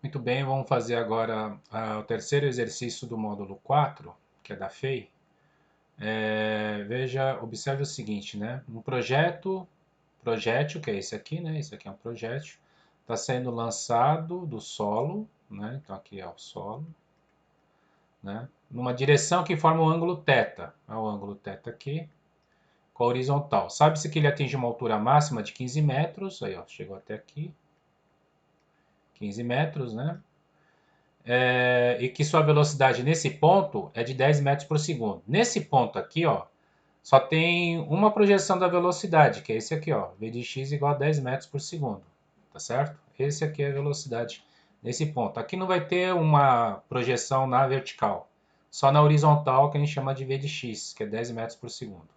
Muito bem, vamos fazer agora o terceiro exercício do módulo 4, que é da FEI. Veja, observe o seguinte, né? Um projétil, que é esse aqui, né? Esse aqui é um projétil, está sendo lançado do solo, né? Então aqui é o solo, né? Numa direção que forma o ângulo θ. Olha o ângulo θ aqui, com a horizontal. Sabe-se que ele atinge uma altura máxima de 15 metros, aí ó, chegou até aqui, 15 metros, né? E que sua velocidade nesse ponto é de 10 metros por segundo. Nesse ponto aqui, ó, só tem uma projeção da velocidade, que é esse aqui, ó, v de x igual a 10 metros por segundo, tá certo? Esse aqui é a velocidade nesse ponto. Aqui não vai ter uma projeção na vertical, só na horizontal, que a gente chama de v de x, que é 10 metros por segundo.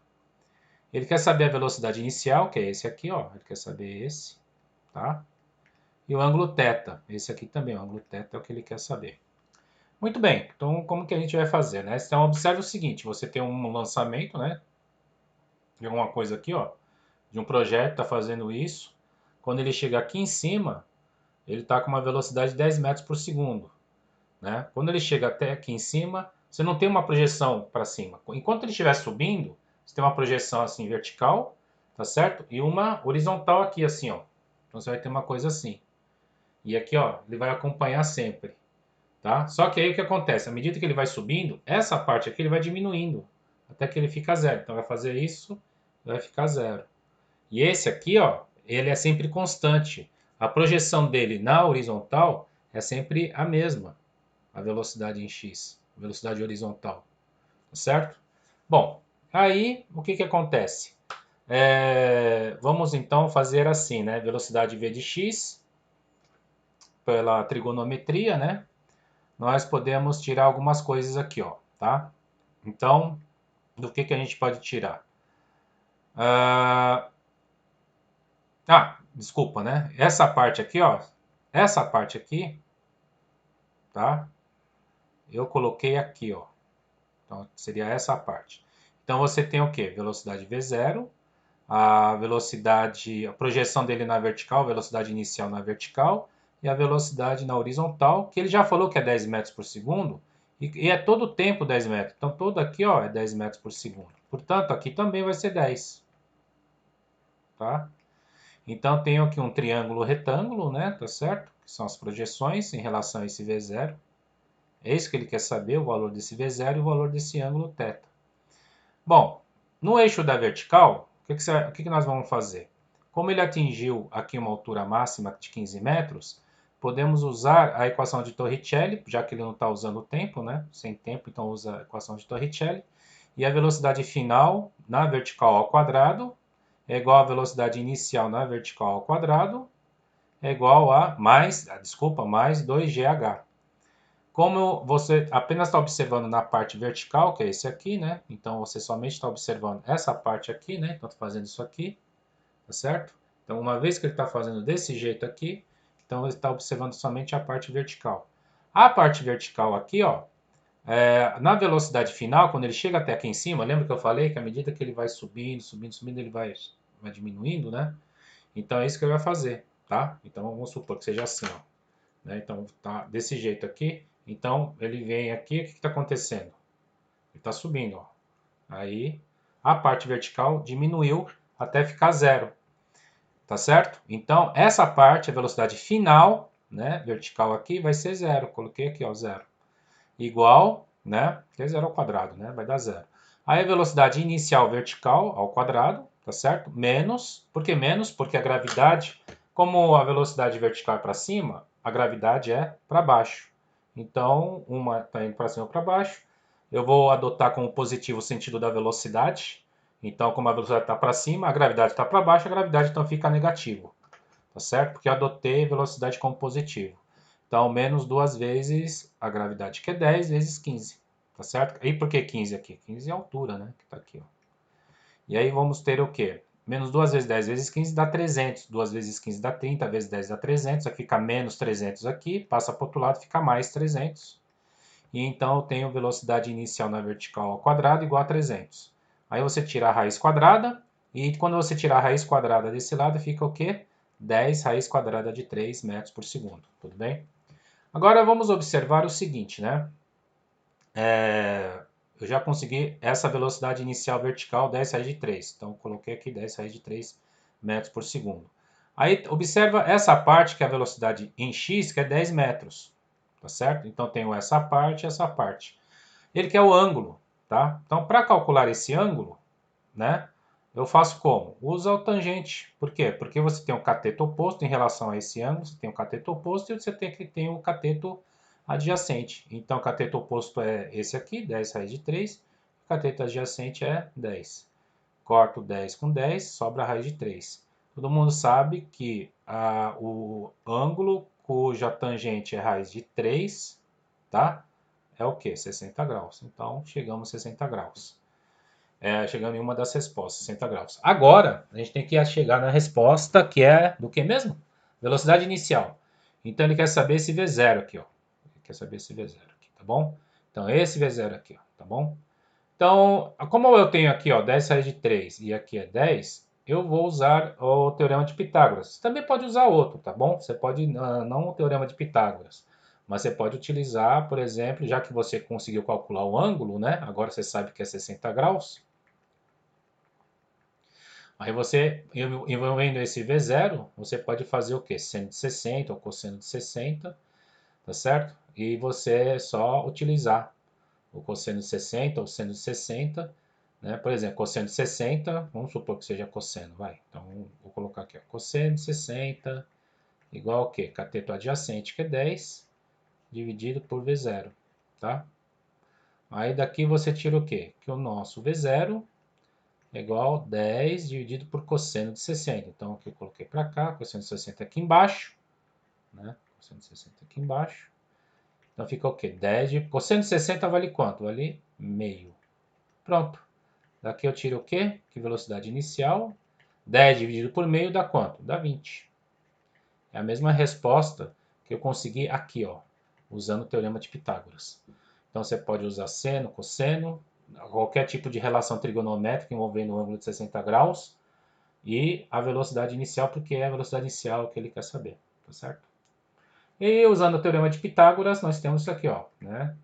Ele quer saber a velocidade inicial, que é esse aqui, ó, ele quer saber esse, tá? E o ângulo θ, esse aqui também, o ângulo θ é o que ele quer saber. Muito bem, então como que a gente vai fazer, né? Então observe o seguinte, você tem um lançamento, né? De alguma coisa aqui, ó, de um projeto está fazendo isso. Quando ele chega aqui em cima, ele está com uma velocidade de 10 metros por segundo, né? Quando ele chega até aqui em cima, você não tem uma projeção para cima. Enquanto ele estiver subindo, você tem uma projeção assim vertical, tá certo? E uma horizontal aqui assim, ó. Então você vai ter uma coisa assim. E aqui, ó, ele vai acompanhar sempre. Tá? Só que aí o que acontece? À medida que ele vai subindo, essa parte aqui ele vai diminuindo até que ele fica zero. Então vai fazer isso, vai ficar zero. E esse aqui, ó, ele é sempre constante. A projeção dele na horizontal é sempre a mesma, a velocidade em x, velocidade horizontal, tá certo? Bom, aí o que que acontece? Vamos então fazer assim, né? Velocidade v de x pela trigonometria, né? Nós podemos tirar algumas coisas aqui, ó, tá? Então, do que a gente pode tirar? Ah, desculpa, né? Essa parte aqui, ó, essa parte aqui, tá? Eu coloquei aqui, ó. Então, seria essa parte. Então, você tem o quê? Velocidade v0, a velocidade, a projeção dele na vertical, velocidade inicial na vertical, e a velocidade na horizontal, que ele já falou que é 10 metros por segundo, e é todo o tempo 10 metros. Então, todo aqui, ó, é 10 metros por segundo. Portanto, aqui também vai ser 10, tá? Então, tenho aqui um triângulo retângulo, né, tá certo? Que são as projeções em relação a esse V0. É isso que ele quer saber, o valor desse V0 e o valor desse ângulo θ. Bom, no eixo da vertical, o que nós vamos fazer? Como ele atingiu aqui uma altura máxima de 15 metros, podemos usar a equação de Torricelli, já que ele não está usando o tempo, né? Sem tempo, então usa a equação de Torricelli. E a velocidade final na vertical ao quadrado é igual à velocidade inicial na vertical ao quadrado é igual a mais 2gh. Como você apenas está observando na parte vertical, que é esse aqui, né? Então você somente está observando essa parte aqui, né? Então, estou fazendo isso aqui, tá certo? Então, uma vez que ele está fazendo desse jeito aqui, então ele está observando somente a parte vertical. A parte vertical aqui, ó, na velocidade final, quando ele chega até aqui em cima, lembra que eu falei que à medida que ele vai subindo, subindo, subindo, ele vai diminuindo, né? Então é isso que ele vai fazer, tá? Então vamos supor que seja assim, ó. Né? Então tá desse jeito aqui. Então ele vem aqui, o que está acontecendo? Ele está subindo, ó. Aí a parte vertical diminuiu até ficar zero, tá certo? Então essa parte, a velocidade final, né, vertical aqui, vai ser zero. Coloquei aqui, ó, zero. Igual, né, que é zero ao quadrado, né, vai dar zero. Aí a velocidade inicial vertical ao quadrado, tá certo? Menos, por que menos? Porque a gravidade, como a velocidade vertical é para cima, a gravidade é para baixo. Então, uma está indo para cima ou para baixo. Eu vou adotar como positivo o sentido da velocidade. Então, como a velocidade está para cima, a gravidade está para baixo, a gravidade então fica negativo. Tá certo? Porque eu adotei velocidade como positivo. Então, menos duas vezes a gravidade, que é 10 vezes 15. Tá certo? E por que 15 aqui? 15 é a altura, né? Que tá aqui, ó. E aí vamos ter o quê? Menos 2 vezes 10 vezes 15 dá 300. 2 vezes 15 dá 30, vezes 10 dá 300. Aqui fica menos 300 aqui, passa para o outro lado, fica mais 300. E então eu tenho velocidade inicial na vertical ao quadrado igual a 300. Aí você tira a raiz quadrada, e quando você tirar a raiz quadrada desse lado, fica o quê? 10 raiz quadrada de 3 metros por segundo. Tudo bem? Agora vamos observar o seguinte, né? Eu já consegui essa velocidade inicial vertical 10 raiz de 3. Então, coloquei aqui 10 raiz de 3 metros por segundo. Aí, observa essa parte que é a velocidade em x, que é 10 metros. Tá certo? Então, tenho essa parte e essa parte. Ele quer o ângulo, tá? Então, para calcular esse ângulo, né? Eu faço como? Usa o tangente. Por quê? Porque você tem o cateto oposto em relação a esse ângulo, você tem o cateto oposto e você tem o cateto adjacente. Então, o cateto oposto é esse aqui, 10 raiz de 3. O cateto adjacente é 10. Corto 10 com 10, sobra a raiz de 3. Todo mundo sabe que o ângulo cuja tangente é raiz de 3, tá? É o quê? 60 graus. Então, chegamos a 60 graus. Chegando em uma das respostas, 60 graus. Agora, a gente tem que chegar na resposta que é do que mesmo? Velocidade inicial. Então, ele quer saber esse V0 aqui, ó. Ele quer saber esse V0 aqui, tá bom? Então, esse V0 aqui, ó, tá bom? Então, como eu tenho aqui, ó, 10 raiz de 3 e aqui é 10, eu vou usar o Teorema de Pitágoras. Você também pode usar outro, tá bom? Você pode, não o Teorema de Pitágoras, mas você pode utilizar, por exemplo, já que você conseguiu calcular o ângulo, né? Agora você sabe que é 60 graus. Aí você, envolvendo esse V0, você pode fazer o quê? Seno de 60 ou cosseno de 60, tá certo? E você só utilizar o cosseno de 60 ou seno de 60, né? Por exemplo, cosseno de 60, vamos supor que seja cosseno, vai. Então, vou colocar aqui, ó, cosseno de 60 igual ao quê? Cateto adjacente, que é 10, dividido por V0, tá? Aí daqui você tira o quê? Que o nosso V0 é igual a 10 dividido por cosseno de 60. Então, aqui eu coloquei para cá, cosseno de 60 aqui embaixo, né? Cosseno de 60 aqui embaixo. Então, fica o quê? 10 de... Cosseno de 60 vale quanto? Vale meio. Pronto. Daqui eu tiro o quê? Que velocidade inicial. 10 dividido por meio dá quanto? Dá 20. É a mesma resposta que eu consegui aqui, ó, usando o Teorema de Pitágoras. Então, você pode usar seno, cosseno, qualquer tipo de relação trigonométrica envolvendo um ângulo de 60 graus e a velocidade inicial, porque é a velocidade inicial que ele quer saber, tá certo? E usando o Teorema de Pitágoras, nós temos isso aqui, ó, né?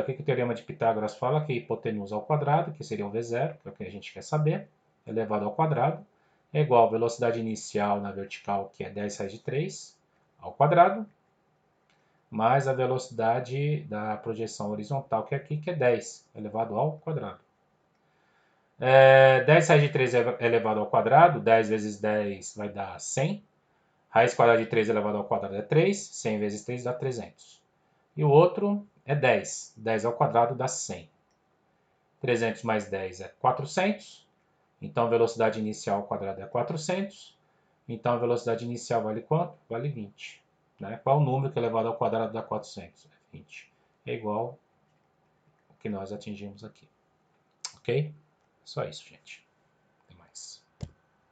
O que o Teorema de Pitágoras fala? Que a hipotenusa ao quadrado, que seria o V0, que é o que a gente quer saber, elevado ao quadrado, é igual a velocidade inicial na vertical, que é 10 raiz de 3, ao quadrado, mais a velocidade da projeção horizontal, que é aqui, que é 10, elevado ao quadrado. 10 raiz de 3 elevado ao quadrado, 10 vezes 10 vai dar 100. Raiz quadrada de 3 elevado ao quadrado é 3, 100 vezes 3 dá 300. E o outro é 10, 10 ao quadrado dá 100. 300 mais 10 é 400, então a velocidade inicial ao quadrado é 400, então a velocidade inicial vale quanto? Vale 20. Né? Qual o número que é elevado ao quadrado dá 400? 20. É igual ao que nós atingimos aqui. Ok? Só isso, gente. Até mais.